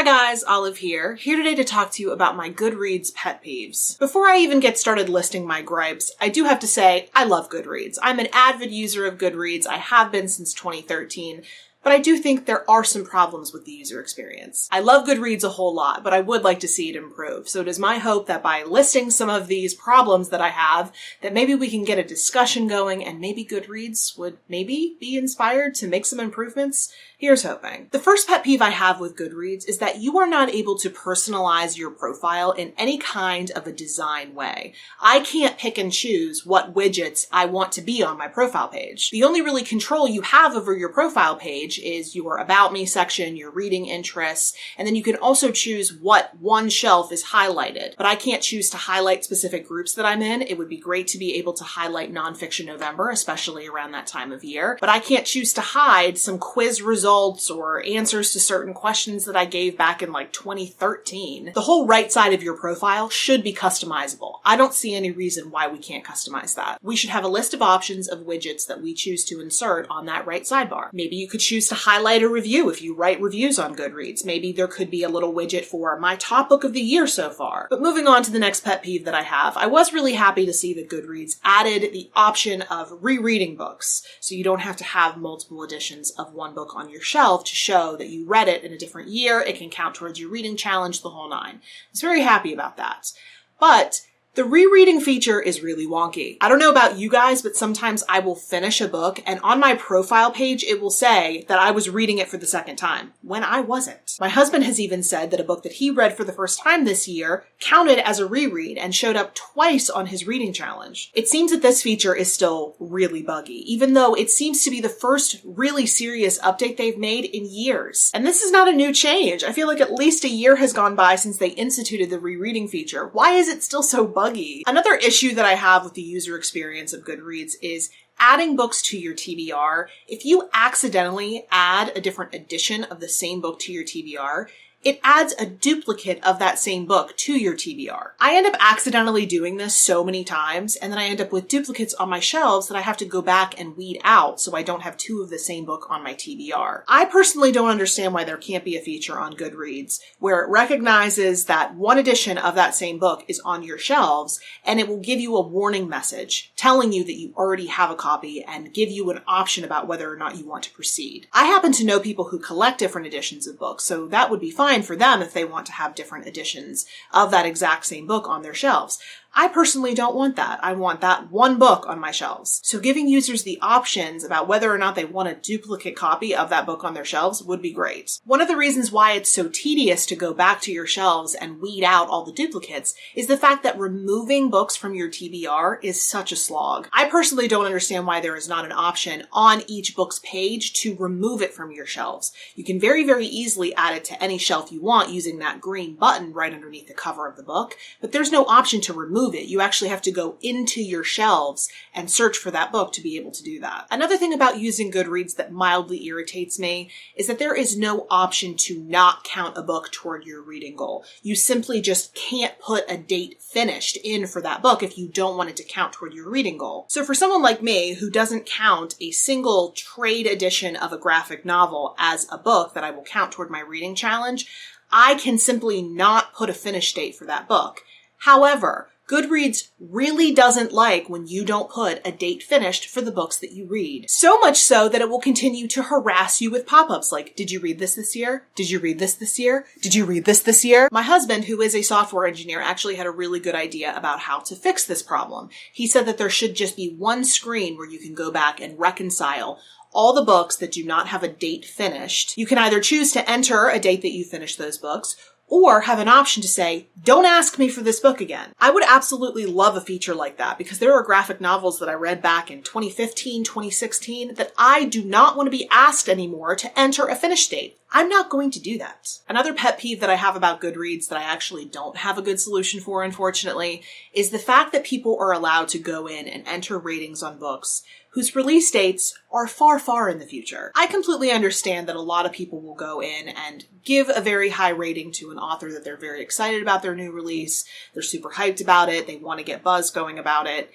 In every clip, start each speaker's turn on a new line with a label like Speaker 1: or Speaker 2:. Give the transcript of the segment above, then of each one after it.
Speaker 1: Hi guys, Olive here today to talk to you about my Goodreads pet peeves. Before I even get started listing my gripes, I do have to say I love Goodreads. I'm an avid user of Goodreads. I have been since 2013. But I do think there are some problems with the user experience. I love Goodreads a whole lot, but I would like to see it improve. So it is my hope that by listing some of these problems that I have, that maybe we can get a discussion going and maybe Goodreads would maybe be inspired to make some improvements. Here's hoping. The first pet peeve I have with Goodreads is that you are not able to personalize your profile in any kind of a design way. I can't pick and choose what widgets I want to be on my profile page. The only really control you have over your profile page is your About Me section, your reading interests, and then you can also choose what one shelf is highlighted. But I can't choose to highlight specific groups that I'm in. It would be great to be able to highlight Nonfiction November, especially around that time of year. But I can't choose to hide some quiz results or answers to certain questions that I gave back in like 2013. The whole right side of your profile should be customizable. I don't see any reason why we can't customize that. We should have a list of options of widgets that we choose to insert on that right sidebar. Maybe you could choose to highlight a review if you write reviews on Goodreads. Maybe there could be a little widget for my top book of the year so far. But moving on to the next pet peeve that I have, I was really happy to see that Goodreads added the option of rereading books. So you don't have to have multiple editions of one book on your shelf to show that you read it in a different year. It can count towards your reading challenge, the whole nine. I was very happy about that. But the rereading feature is really wonky. I don't know about you guys, but sometimes I will finish a book and on my profile page, it will say that I was reading it for the second time when I wasn't. My husband has even said that a book that he read for the first time this year counted as a reread and showed up twice on his reading challenge. It seems that this feature is still really buggy, even though it seems to be the first really serious update they've made in years. And this is not a new change. I feel like at least a year has gone by since they instituted the rereading feature. Why is it still so buggy? Another issue that I have with the user experience of Goodreads is adding books to your TBR. If you accidentally add a different edition of the same book to your TBR, it adds a duplicate of that same book to your TBR. I end up accidentally doing this so many times, and then I end up with duplicates on my shelves that I have to go back and weed out so I don't have two of the same book on my TBR. I personally don't understand why there can't be a feature on Goodreads where it recognizes that one edition of that same book is on your shelves, and it will give you a warning message telling you that you already have a copy and give you an option about whether or not you want to proceed. I happen to know people who collect different editions of books, so that would be fine for them if they want to have different editions of that exact same book on their shelves. I personally don't want that. I want that one book on my shelves. So giving users the options about whether or not they want a duplicate copy of that book on their shelves would be great. One of the reasons why it's so tedious to go back to your shelves and weed out all the duplicates is the fact that removing books from your TBR is such a slog. I personally don't understand why there is not an option on each book's page to remove it from your shelves. You can very, very easily add it to any shelf you want using that green button right underneath the cover of the book, but there's no option to remove it. You actually have to go into your shelves and search for that book to be able to do that. Another thing about using Goodreads that mildly irritates me is that there is no option to not count a book toward your reading goal. You simply just can't put a date finished in for that book if you don't want it to count toward your reading goal. So for someone like me who doesn't count a single trade edition of a graphic novel as a book that I will count toward my reading challenge, I can simply not put a finish date for that book. However, Goodreads really doesn't like when you don't put a date finished for the books that you read. So much so that it will continue to harass you with pop-ups like, did you read this year? Did you read this year? Did you read this year? My husband, who is a software engineer, actually had a really good idea about how to fix this problem. He said that there should just be one screen where you can go back and reconcile all the books that do not have a date finished. You can either choose to enter a date that you finished those books, or have an option to say, don't ask me for this book again. I would absolutely love a feature like that because there are graphic novels that I read back in 2015, 2016 that I do not want to be asked anymore to enter a finish date. I'm not going to do that. Another pet peeve that I have about Goodreads that I actually don't have a good solution for, unfortunately, is the fact that people are allowed to go in and enter ratings on books whose release dates are far, far in the future. I completely understand that a lot of people will go in and give a very high rating to an author that they're very excited about their new release. They're super hyped about it. They want to get buzz going about it.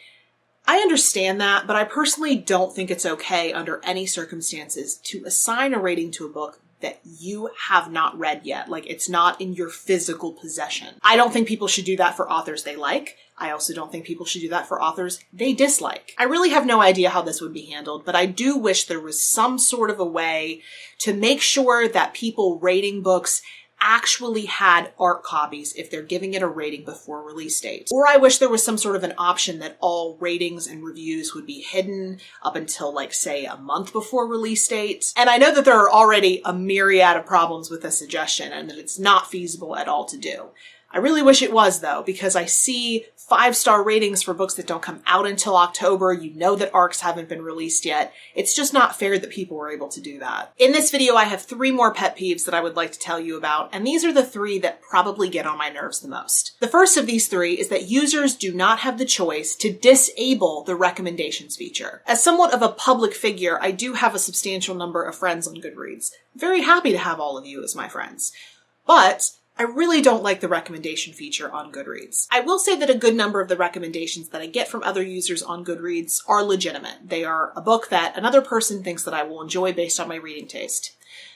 Speaker 1: I understand that, but I personally don't think it's okay under any circumstances to assign a rating to a book that you have not read yet. Like, it's not in your physical possession. I don't think people should do that for authors they like. I also don't think people should do that for authors they dislike. I really have no idea how this would be handled, but I do wish there was some sort of a way to make sure that people rating books actually had art copies if they're giving it a rating before release date. Or I wish there was some sort of an option that all ratings and reviews would be hidden up until, like, say, a month before release date. And I know that there are already a myriad of problems with this suggestion and that it's not feasible at all to do. I really wish it was, though, because I see 5-star ratings for books that don't come out until October. You know that ARCs haven't been released yet. It's just not fair that people were able to do that. In this video, I have 3 more pet peeves that I would like to tell you about, and these are the 3 that probably get on my nerves the most. The first of these 3 is that users do not have the choice to disable the recommendations feature. As somewhat of a public figure, I do have a substantial number of friends on Goodreads. I'm very happy to have all of you as my friends. But I really don't like the recommendation feature on Goodreads. I will say that a good number of the recommendations that I get from other users on Goodreads are legitimate. They are a book that another person thinks that I will enjoy based on my reading taste.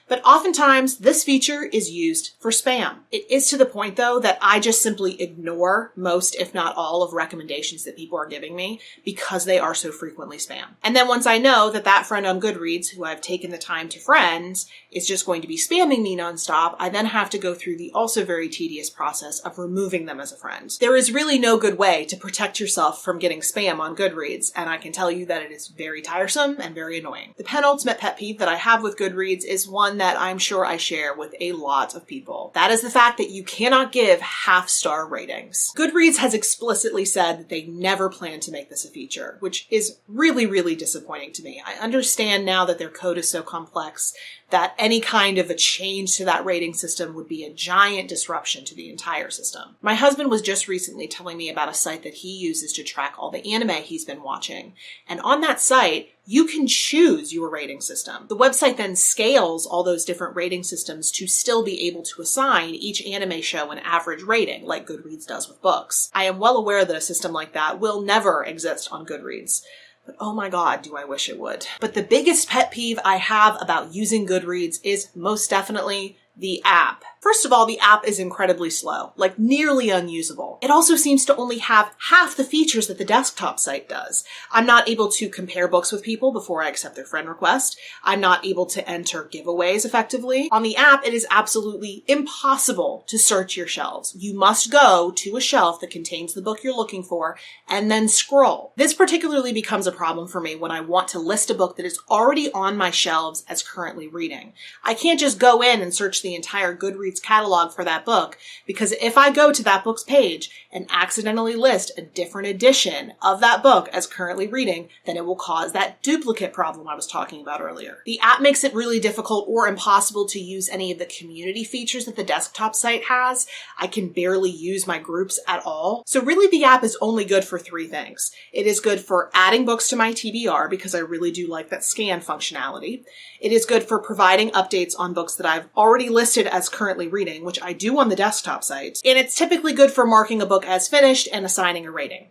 Speaker 1: But oftentimes, this feature is used for spam. It is to the point, though, that I just simply ignore most, if not all, of recommendations that people are giving me because they are so frequently spam. And then once I know that that friend on Goodreads, who I've taken the time to friend, is just going to be spamming me nonstop, I then have to go through the also very tedious process of removing them as a friend. There is really no good way to protect yourself from getting spam on Goodreads, and I can tell you that it is very tiresome and very annoying. The penultimate pet peeve that I have with Goodreads is one that I'm sure I share with a lot of people. That is the fact that you cannot give half-star ratings. Goodreads has explicitly said that they never plan to make this a feature, which is really, really disappointing to me. I understand now that their code is so complex that any kind of a change to that rating system would be a giant disruption to the entire system. My husband was just recently telling me about a site that he uses to track all the anime he's been watching. And on that site, you can choose your rating system. The website then scales all those different rating systems to still be able to assign each anime show an average rating, like Goodreads does with books. I am well aware that a system like that will never exist on Goodreads. But oh my God, do I wish it would. But the biggest pet peeve I have about using Goodreads is most definitely the app. First of all, the app is incredibly slow, like nearly unusable. It also seems to only have half the features that the desktop site does. I'm not able to compare books with people before I accept their friend request. I'm not able to enter giveaways effectively. On the app, it is absolutely impossible to search your shelves. You must go to a shelf that contains the book you're looking for and then scroll. This particularly becomes a problem for me when I want to list a book that is already on my shelves as currently reading. I can't just go in and search the entire Goodreads catalog for that book, because if I go to that book's page and accidentally list a different edition of that book as currently reading, then it will cause that duplicate problem I was talking about earlier. The app makes it really difficult or impossible to use any of the community features that the desktop site has. I can barely use my groups at all. So really the app is only good for 3 things. It is good for adding books to my TBR because I really do like that scan functionality. It is good for providing updates on books that I've already listed as currently reading, which I do on the desktop site. And it's typically good for marking a book as finished and assigning a rating.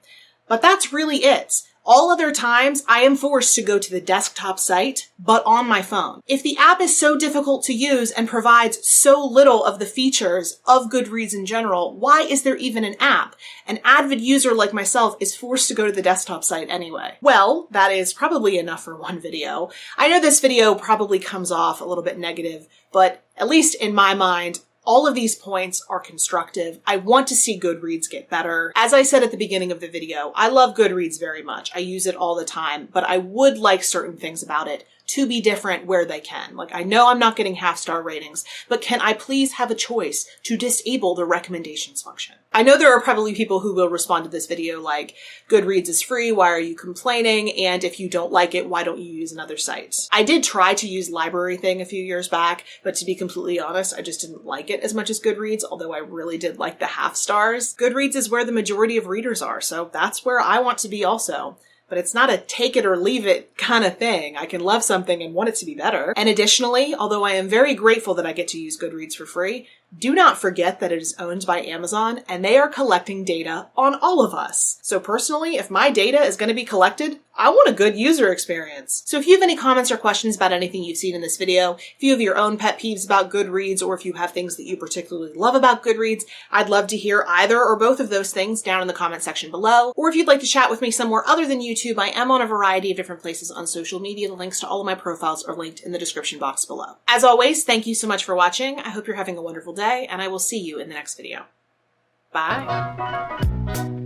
Speaker 1: But that's really it. All other times, I am forced to go to the desktop site, but on my phone. If the app is so difficult to use and provides so little of the features of Goodreads in general, why is there even an app? An avid user like myself is forced to go to the desktop site anyway. Well, that is probably enough for one video. I know this video probably comes off a little bit negative, but at least in my mind, all of these points are constructive. I want to see Goodreads get better. As I said at the beginning of the video, I love Goodreads very much. I use it all the time, but I would like certain things about it to be different where they can. Like, I know I'm not getting half-star ratings, but can I please have a choice to disable the recommendations function? I know there are probably people who will respond to this video like, Goodreads is free, why are you complaining? And if you don't like it, why don't you use another site? I did try to use Library Thing a few years back, but to be completely honest, I just didn't like it as much as Goodreads, although I really did like the half stars. Goodreads is where the majority of readers are, so that's where I want to be also. But it's not a take it or leave it kind of thing. I can love something and want it to be better. And additionally, although I am very grateful that I get to use Goodreads for free, Do not forget that it is owned by Amazon and they are collecting data on all of us. So personally, if my data is going to be collected, I want a good user experience. So if you have any comments or questions about anything you've seen in this video, if you have your own pet peeves about Goodreads, or if you have things that you particularly love about Goodreads, I'd love to hear either or both of those things down in the comment section below. Or if you'd like to chat with me somewhere other than YouTube, I am on a variety of different places on social media. The links to all of my profiles are linked in the description box below. As always, thank you so much for watching. I hope you're having a wonderful day, and I will see you in the next video. Bye.